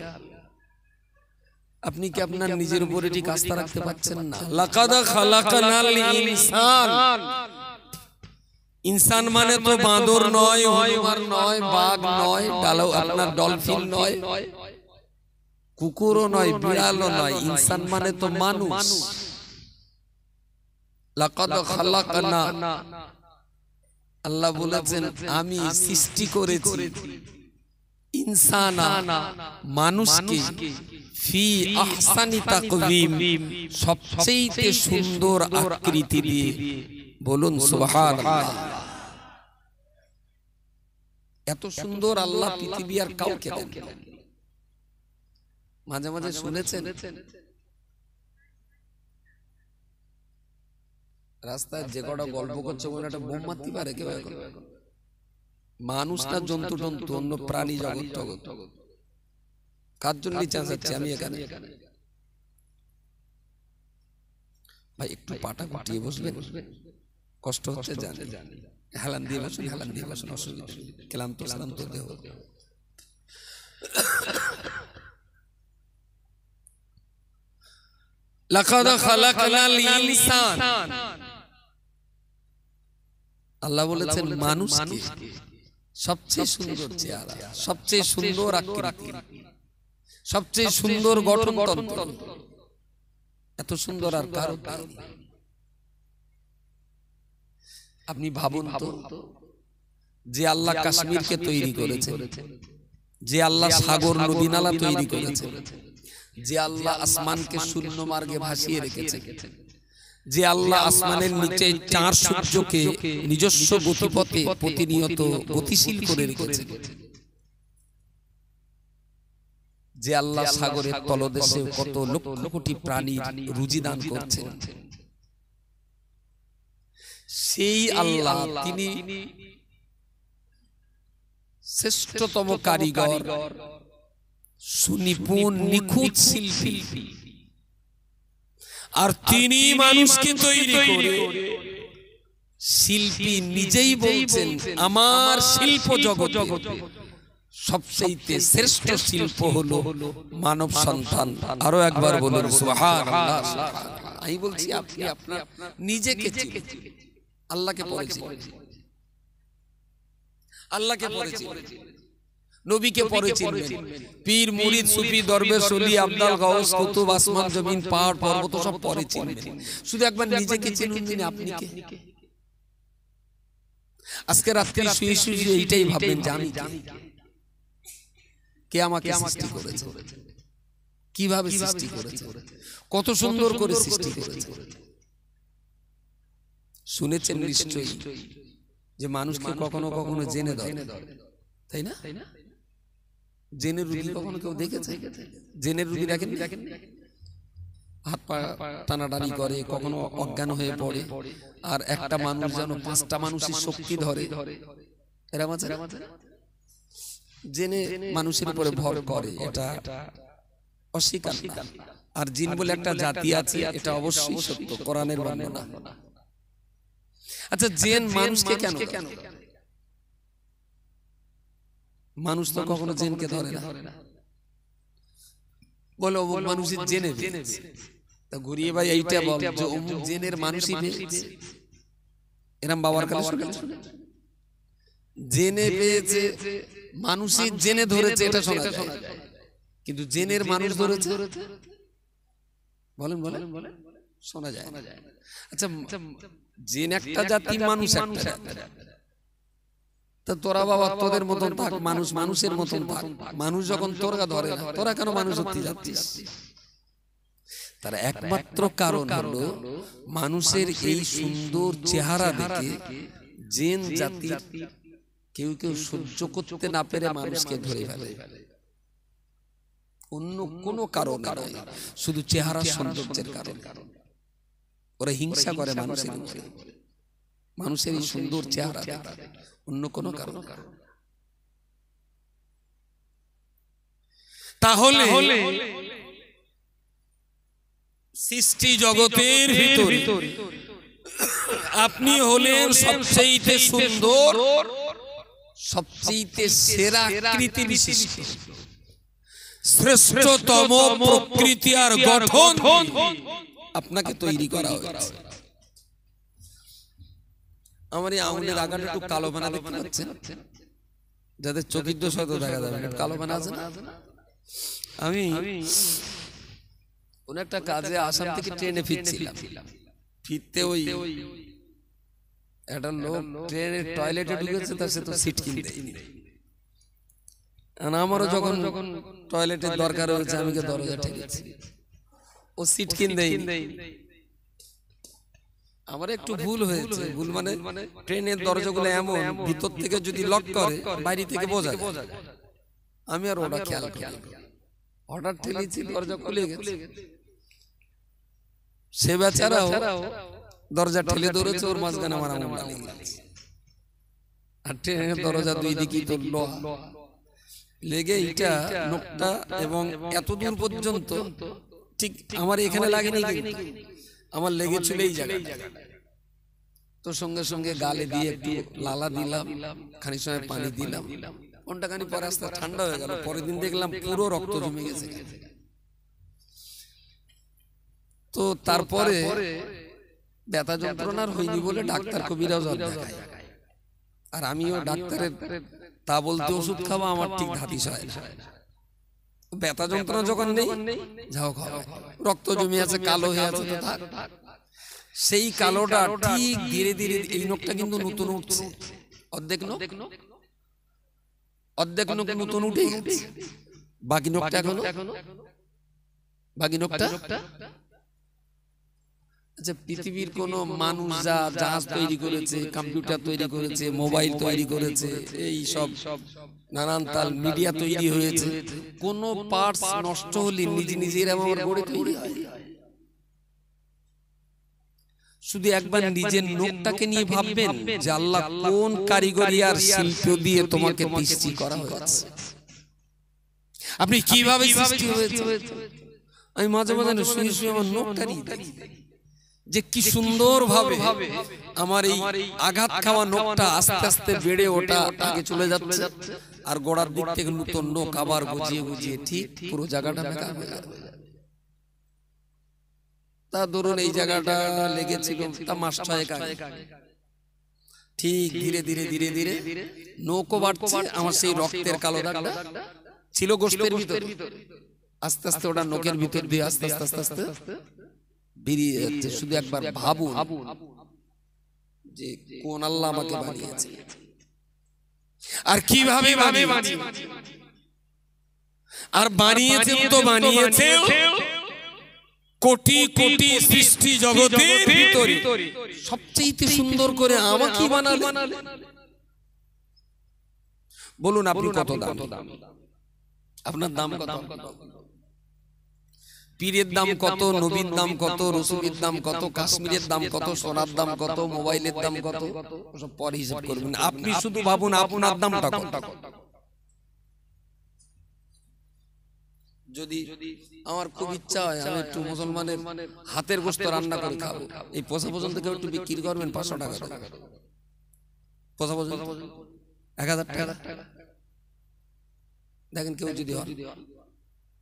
আপনি কি আপনার নিজের উপরে ঠিক আস্থা রাখতে পারছেন না? লাকাদ খালাকনাল ইনসান, ইনসান মানে তো বাঁদর নয়, হরিণ নয়, বাঘ নয়, ডালো আপনার ডলফিন নয়, কুকুরও নয়, বিড়ালও নয়, ইনসান মানে তো মানুষ। লাকাদ খালাকনা, আল্লাহ বলেছেন আমি সৃষ্টি করেছি ইনসানা মানুষকে ফি আহসানি তাকওয়িম সবচেয়ে সুন্দর আকৃতি দিয়ে। বলুন সুবহানাল্লাহ। এত সুন্দর আল্লাহ পৃথিবী আর কাউকে দেন। মাঝে মাঝে শুনেছেন রাস্তায় যে কটা গল্প করছে ওখানে একটা বোম মারতে পারে কেউ? এখন মানুষ না জন্তু টন্তু অন্য প্রাণী জগৎ টগৎ কার জন্য চাচ্ছি আমি এখানে? ভাই একটু পাটা গুটিয়ে বসবেন, কষ্ট হচ্ছে জানি, হেলান দিয়ে বসুন, হেলান দিয়ে বসুন, অসুবিধা ক্লান্ত শ্রান্ত দেহ। লাকাদ খালাকনাল ইনসান, আল্লাহ বলেছেন মানুষকে সবচেয়ে সুন্দর চেহারা, সবচেয়ে সুন্দর আকৃতি, সবচেয়ে সুন্দর গঠনতন্ত্র, এত সুন্দর আর কারো নেই। আপনি ভাবুন তো, যে আল্লাহ কাশ্মীরকে তৈরি করেছেন, যে আল্লাহ সাগর নদী নালা তৈরি করেছেন, যে আল্লাহ আসমানকে শূন্য মার্গে ভাসিয়ে রেখেছেন, যে আল্লাহ আসমানের নিচে 4 সূর্যকে নিজস্ব গতিপথে প্রতিনিয়ত গতিশীল করে রেখেছেন, যে আল্লাহ সাগরের তলদেশে কত লক্ষ কোটি প্রাণীর রুজি দান করছেন, সেই আল্লাহ তিনি শ্রেষ্ঠতম কারিগর, সুনিপুণ নিখুঁত শিল্পী, আর তিনি মানুষকে তৈরি করে শিল্পী নিজেই বলছেন আমার শিল্প জগতে সবচেয়ে শ্রেষ্ঠ শিল্প হলো মানব সন্তান। আরো একবার বলুন সুবহানাল্লাহ। আমি বলছি আপনি আপনার নিজেকে চিনেন, আল্লাহকে পড়েছেন, আল্লাহকে পড়েছেন, নবীকে পড়েছেন, পীর মুরিদ সুফি দরবেশ ওলি আব্দাল গাউস কুতুব আসমান জমিন পাহাড় পর্বত সব পড়েছেন। শুধু একবার নিজেকে চিনুন দিন আপনি কে। আজকে রাত্রে শুয়ে শুয়ে এইটাই ভাববেন যে আমি কে, আমাকে সৃষ্টি করেছে, কিভাবে সৃষ্টি করেছে, কত সুন্দর করে সৃষ্টি করেছে। শুনেছেন নিশ্চয়ই যে মানুষকে কখনো কখনো জেনে ধরে, তাই না? জেনের রুগী কখনো কেউ দেখেছে? জেনের রুগী দেখেন, হাত পা টানাটানি করে, কখনো অজ্ঞান হয়ে পড়ে, আর একটা মানুষ যেন 5টা মানুষের শক্তি ধরে। এরা মাঝে জেনে মানুষের উপরে ভর করে, এটা অস্বীকার না। আর জিন বলে একটা জাতি আছে, এটা অবশ্যই সত্য, কোরআনের বর্ণনা। আচ্ছা, জেন মানুষকে কেন? মানুষ তো কখনো জেনকে ধরে না, বলো মানুষের জেনে তা ঘুরিয়ে ভাই এইটা বল যে অমুক জেনের মানুষই পেয়েছে। এরম বাবার কাছে শুনে জেনে পেয়েছে, মানুষই জেনে ধরেছে, এটা শোনা যায়, কিন্তু জেনের মানুষ ধরেছে বলেন বলেন শোনা যায়। আচ্ছা, জেন একটা জাতি, মানুষ একটা জাতি। তা তোরা বাবা তোদের মতন থাক, মানুষ মানুষের মতন থাক। মানুষ যখন তোরা ধরে না, তোরা কেন মানুষ হতে যাচ্ছিস? তার একমাত্র কারণ হলো মানুষের এই সুন্দর চেহারা দেখে জিন জাতির কেউ কেউ সহ্য করতে না পেরে মানুষকে ধরে ফেলে। অন্য কোনো কারণ নয়, শুধু চেহারা সৌন্দর্যের কারণ। ওরা হিংসা করে মানুষের উপরে, মানুষের এই সুন্দর চেহারা দেখে, অন্য কোনো কারণ। তাহলে সৃষ্টি জগতের ভিতরে আপনি হলেন সবচেয়ে সুন্দর, সবচেয়ে সেরা আকৃতি বিশিষ্ট, শ্রেষ্ঠতম প্রকৃতি আর গঠন আপনাকে তৈরি করা হয়েছে। আমার এই আঙুলের আগাটা একটু কালো বানা দেখতে পাচ্ছেন, যাদের চোখের দোষ হয়তো দেখা যাবে, কালো বানা আছে না। আমি কোন একটা কাজে আসাম থেকে ট্রেনে ফিরছিলাম, ফিরতে ওই একটা লোক ট্রেনের টয়লেটে ঢুকেছে, তার সে তো সিট কিনতে। আমারও যখন টয়লেটের দরকার হয়েছে, আমি দরজা ঠেকেছি, ও সিট কিনতেই। আমার একটু ভুল হয়েছে, ভুল মানে ট্রেনের দরজাগুলো এমন ভিতর থেকে যদি লক করে বাইরে থেকে বোঝা যায়। আমি আর ওটা খেয়াল করি, হঠাৎ ঠেলেছি, দরজা খুলে গেছে। সে বেচারাও দরজা ঠেলে ধরেছে, ওর মাঝখানে আমার আঙুল লেগে গেছে। আর ট্রেনের দরজা দুই দিকেই তো লোহা লেগে, এইটা নোকটা এবং এত দূর পর্যন্ত ঠিক আমার এখানে লাগেনি, আমার লেগেছিল এই জায়গায়। তো সঙ্গে সঙ্গে গালে দিয়ে একটু লালা দিলাম, খানিক সময় পানি দিলাম, ঘন্টাখানি পরে আস্তে ঠান্ডা হয়ে গেল। পরের দিন দেখলাম পুরো রক্ত জমে গেছে। তো তারপরে ব্যথা যন্ত্রণার হয়নি বলে ডাক্তার কবিরাজ দেখায়, আর আমিও ডাক্তারের তা বলতে ওষুধ খাওয়া আমার ঠিক ধাতিস হয় না। ব্যথা যন্ত্রণা যখন নেই, যাও খাও, রক্ত জমে আছে, কালো হয়ে আছে, তো থাক। সেই কালোটা ঠিক ধীরে ধীরে, এই নখটা কিন্তু নতুন উঠছে, অর্ধেক নখ নতুন উঠে গেছে, বাকি নখটা এখনো, বাকি নখটা। আচ্ছা, পৃথিবীর কোন মানুষ যা জাহাজ তৈরি করেছে, কম্পিউটার তৈরি করেছে, মোবাইল তৈরি করেছে, এই সব নানান তাল মিডিয়া তৈরি হয়েছে, কোন পার্টস নষ্ট হলে নিজে নিজে এরকম গড়ে তৈরি হয়? শুধু একবার নিজের নোকটাকে নিয়ে ভাববেন যে আল্লাহ কোন কারিগরি আর শিল্প দিয়ে তোমাকে সৃষ্টি করা হয়েছে, আপনি কিভাবে সৃষ্টি হয়েছে। আমি মাঝে মাঝে শুয়ে শুয়ে আমার নোকটা নিয়ে দেখি যে কি সুন্দর ভাবে আমার এই আঘাত খাওয়া নোকটা আস্তে আস্তে বেড়ে ওটা আগে চলে যাচ্ছে, আর গোড়ার দিক থেকে নতুন নোক আবার গুজিয়ে গুজিয়ে ঠিক পুরো জায়গাটা বেঁকা হয়ে যাবে। তা ধরুন এই জায়গাটা লেগেছিল তা মাস 6 আগে, ঠিক ধীরে ধীরে ধীরে ধীরে নৌকো বাড়ছে, আমার সেই রক্তের কালো দাগটা ছিল গোশতের ভিতরে, আস্তে আস্তে ওটা নোকের ভিতর দিয়ে আস্তে আস্তে আস্তে আস্তে বেরিয়ে যাচ্ছে। শুধু একবার ভাবুন যে কোন আল্লাহ আমাকে বানিয়েছে আর কিভাবে বানিয়েছে, আর বানিয়েছেন তো বানিয়েছে কোটি কোটি সৃষ্টি জগতের ভিতরে সবচেয়ে সুন্দর করে আমাকে বানালেন। বলুন আপনি কত দাম, আপনার দাম কত, পীরের দাম কত, নবীর দাম কত, রসুলের দাম কত, কাশ্মীরের দাম কত, সোনার দাম কত, মোবাইলের দাম কত, সব পরে হিসাব করবেন। আপনি শুধু ভাবুন আপনার দামটা কত। যদি আমার খুব ইচ্ছা হয় আমি একটু মুসলমানের হাতের গোশত রান্না করে খাবো, এই পোষা পর্যন্ত কেউ একটু বিক্রি করবেন 500 টাকা, পোষা পর্যন্ত 1000 টাকা। দেখেন কেউ যদি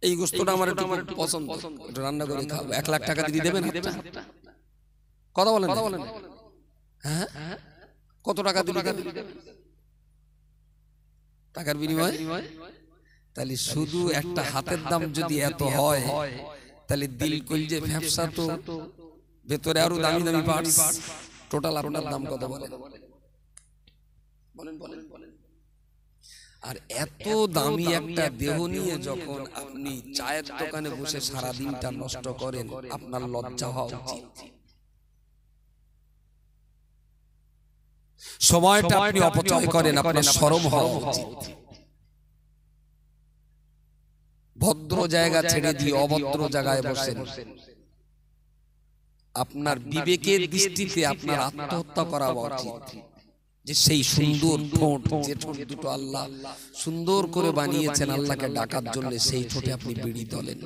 এই গোশতটা আমার একটু পছন্দ, একটু রান্না করে খাবো, 1 লাখ টাকা দিয়ে দেবেন? কথা বলেন, হ্যাঁ কত টাকা দিবেন টাকার বিনিময়ে? তাহলে শুধু একটা হাতের দাম যদি এত হয়, তাহলে দিল কলজে ব্যবসা তো ভেতরে আরো দামি দামি পার্টস, টোটাল আপনার দাম কত বলেন? বলেন বলেন বলেন। আর এত দামি একটা দেহ নিয়ে যখন আপনি চায়ের দোকানে বসে সারা দিনটা নষ্ট করেন, আপনার লজ্জা হওয়া উচিত। সময়টা আপনি অপচয় করেন, আপনার শরম হওয়া উচিত। ভদ্র জায়গা ছেড়ে দিয়ে অভদ্র জায়গায় বসেন, আপনার বিবেকের দৃষ্টিতে আপনার আত্মহত্যা করা উচিত। যে সেই সুন্দর ঠোঁট, যে ঠোঁট দুটো আল্লাহ সুন্দর করে বানিয়েছেন আল্লাহকে ডাকার জন্য, সেই ঠোঁটে আপনি বিড়ি তোলেন।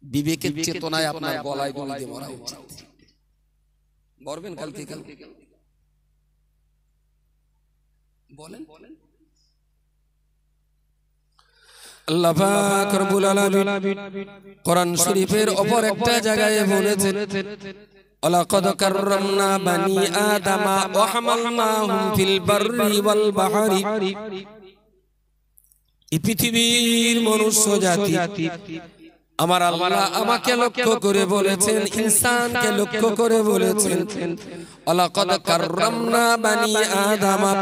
বিবেকের চেতনায় আপনার গলায় গুলি দিয়ে মরা উচিত। বলবেন কালকে কালকে বলেন। আল্লাহ পাক রব্বুল আলামিন কোরআন শরীফের অপর একটা জায়গায় বলেছেন, ওয়ালাকাদ কাররামনা বানি আদামা ওয়া হামালনাহুম ফিল বাররি ওয়াল বাহরি। এই পৃথিবীর মনুষ্য জাতি আমার আল্লাহ আমাকে লক্ষ্য করে বলেছেন, ইনসানকে লক্ষ্য করে বলেছেন, ওয়ালাকাদ কাররামনা বানি আদামা,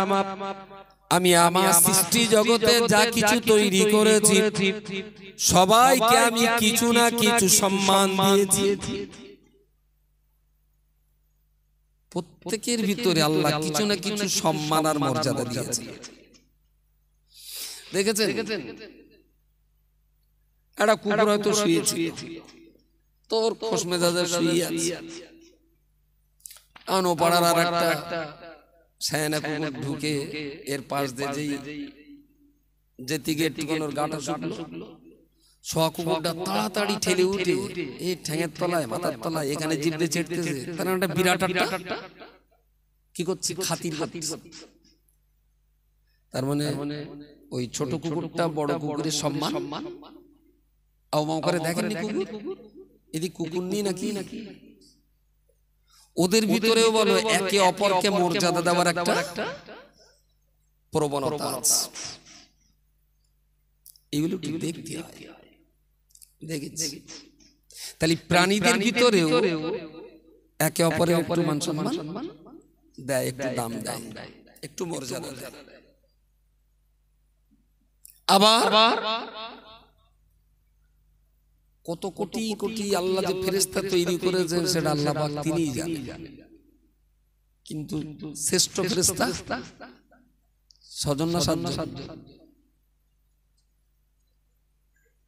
আমি আমার সৃষ্টি জগতে যা কিছু তৈরি করেছি সবাইকে আমি কিছু না কিছু সম্মান দিয়েছি। প্রত্যেকের ভিতরে আল্লাহ কিছু না কিছু সম্মান আর মর্যাদা দিয়েছে। দেখেছেন একটা কুকুর হয়তো শুয়েছে, তোর খোশ মেজাজে শুয়ে আছে, আনো পাড়ার আর একটা ছায়ানা কুকুর ঢুকে এর পাশ দিয়ে যেদিকে টিকানোর গাটা শুকলো, সোয়া কুকুরটা তাড়াতাড়ি ঠেলে উঠে এই ঠ্যাঙের তলায় মাথার তলায় এখানে জিভে ছেড়তেছে, তার একটা বিরাট একটা কি করছে, খাতির করছে। তার মানে ওই ছোট কুকুরটা বড় কুকুরের সম্মান আওমাও করে দেখেননি। কুকুর এদিকে কুকুর নেই নাকি, ওদের ভিতরেও বলো একে অপরকে মর্যাদা দেওয়ার একটা প্রবণতা আছে। এগুলো ঠিক দেখতে হয়, দেখেছি। তাহলে প্রাণীদের ভিতরেও একে অপরের একটু মান সম্মান দেয়, একটু দাম দেয়, একটু মর্যাদা দেয়। আবার কত কোটি কোটি আল্লাহ যে ফেরেশতা তৈরি করেছেন সেটা আল্লাহ পাক তিনিই জানেন। কিন্তু শ্রেষ্ঠ ফেরেশতা ছজন না সাতজন?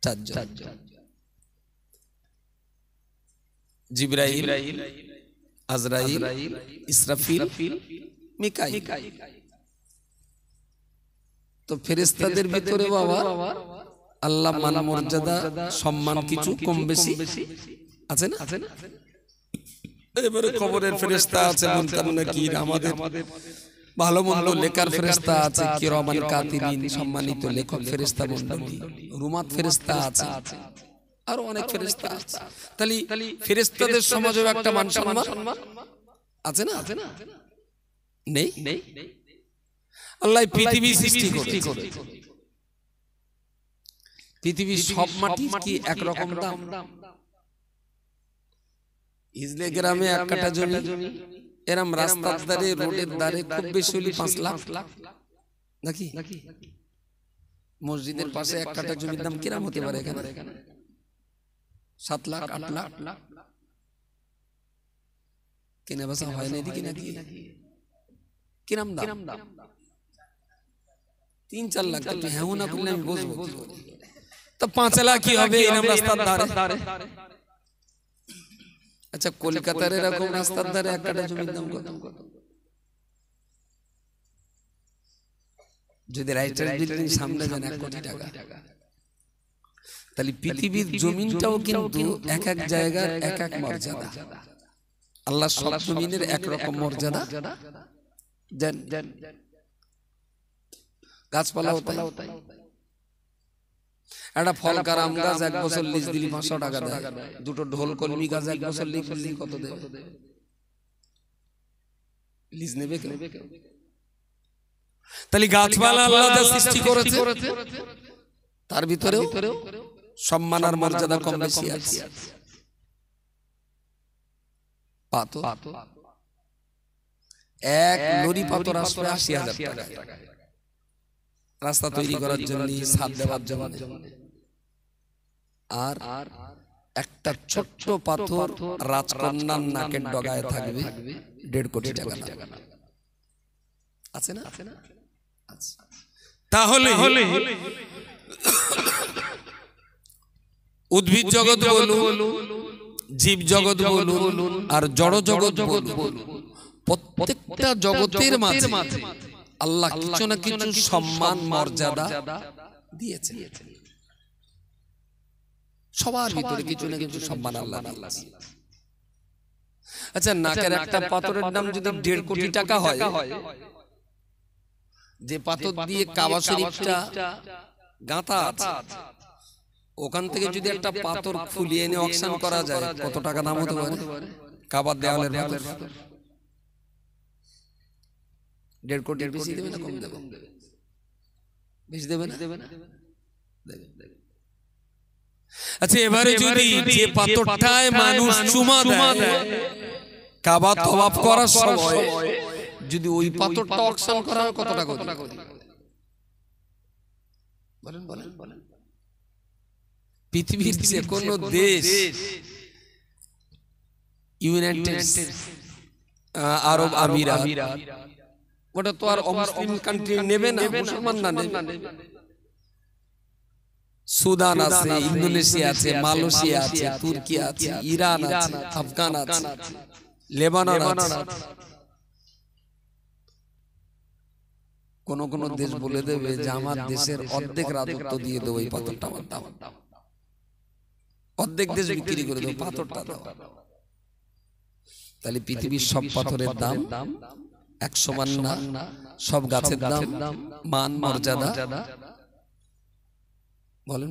চারজন। জিবরাইল, আজরাইল, ইসরাফিল, মিকাইল। তো ফেরেশতাদের ভিতরে বাবা আল্লাহ মান মর্যাদা সম্মান কিছু কম বেশি আছে না? এবারে কবরের ফেরেশতা আছে, মুনকার নাকির, আমাদের ভালো মন্দ লেখার ফেরেশতা আছে, কিরামান কাতিবিন সম্মানিত লেখক ফেরেশতা মণ্ডলী, রুমাত ফেরেশতা আছে, আরো অনেক ফেরেশতা আছে। তাহলে ফেরেশতাদের সমাজেও একটা মান সম্মান আছে না? নেই? আল্লাহ পৃথিবী সৃষ্টি করেছে। পৃথিবীর সব মাটি কি একরকম দাম? ইজলে গ্রামে এক কাঠা জমি এরম রাস্তার ধারে, রোডের ধারে খুব বেশি হলে 5 লাখ নাকি? মসজিদের পাশে এক কাঠা জমির দাম কিরম হতে পারে এখানে? 7 লাখ, 8 লাখ। কেনা বেচা হয় না এদিকে নাকি? কিরম দাম? 3-4 লাখ। তো হ্যাঁ না করলে আমি বুঝবো তো 5 লাখ কি হবে এরম রাস্তার ধারে? আচ্ছা, কলকাতার এরকম রাস্তার ধারে এক কাঠা জমির দাম কত? যদি রাইটার বিল্ডিং সামনে যান 1 কোটি টাকা। তাহলে পৃথিবীর জমিনটাও কিন্তু এক এক জায়গার এক এক মর্যাদা। আল্লাহ সব জমিনের একরকম মর্যাদা দেন। গাছপালাও তাই। একটা ফল কার আম গাছ 1 বছর লিজ দিলি 500 টাকা দেয়। দুটো ঢোল কলমি গাছ 1 বছর লিজ দিলি কত দেবে? লিজ নেবে কেন? তাহলে গাছপালা আল্লাহ যা সৃষ্টি করেছে তার ভিতরেও সম্মান আর মর্যাদা কম বেশি আছে। পাথর, 1 লরি পাথর আসবে 80,000 টাকা রাস্তা তৈরি করার জন্য, ছাদ দেওয়ার জন্য। আর একটা ছোট্ট পাথর রাজকন্যার নাকের ডগায় থাকবে 1.5 কোটি টাকা আছে না? তাহলে উদ্ভিদ জগৎ বলুন, জীব জগৎ বলুন, আর জড় জগৎ বলুন, প্রত্যেকটা জগতের মাঝে আল্লাহ কিছু না কিছু সম্মান মর্যাদা দিয়েছে। সবার ভিতরে কিছু না কিছু সম্মান আল্লাহ দিয়েছে। আচ্ছা, নাকের একটা পাথরের দাম যদি 1.5 কোটি টাকা হয়, যে পাথর দিয়ে কাবা শরীফটা গাঁথা আছে, ওখান থেকে যদি একটা পাথর খুলিয়ে এনে অকশন করা যায়, কত টাকা দাম হতে পারে? কাবার দেওয়ালের পাথর 1.5 কোটির বেশি দেবে না কম দেবে? বেশি দেবে না? আচ্ছা, এবারে যদি যে পাথরটায় মানুষ চুমা দেয় কাবা তওয়াফ করার সময়, যদি ওই পাথরটা অকশন করা হয়, কত টাকা বলেন? পৃথিবীর যে কোনো দেশ, ইউনাইটেড আরব আমিরাত, ওটা তো আর অমুসলিম কান্ট্রি নেবে না, মুসলমান না নেবে। সুদান আছে, ইন্দোনেশিয়া আছে, মালয়েশিয়া আছে, তুর্কি আছে, ইরান আছে, আফগান আছে, লেবানন আছে। কোন কোন দেশ বলে দেবে যে আমার দেশের অর্ধেক রাজত্ব দিয়ে দেবো এই পাথরটা, অর্ধেক দেশ বিক্রি করে দেবো পাথরটা দাও। তাহলে পৃথিবীর সব পাথরের দাম 100 মান না? সব গাছের দাম, মান, মর্যাদা বলেন?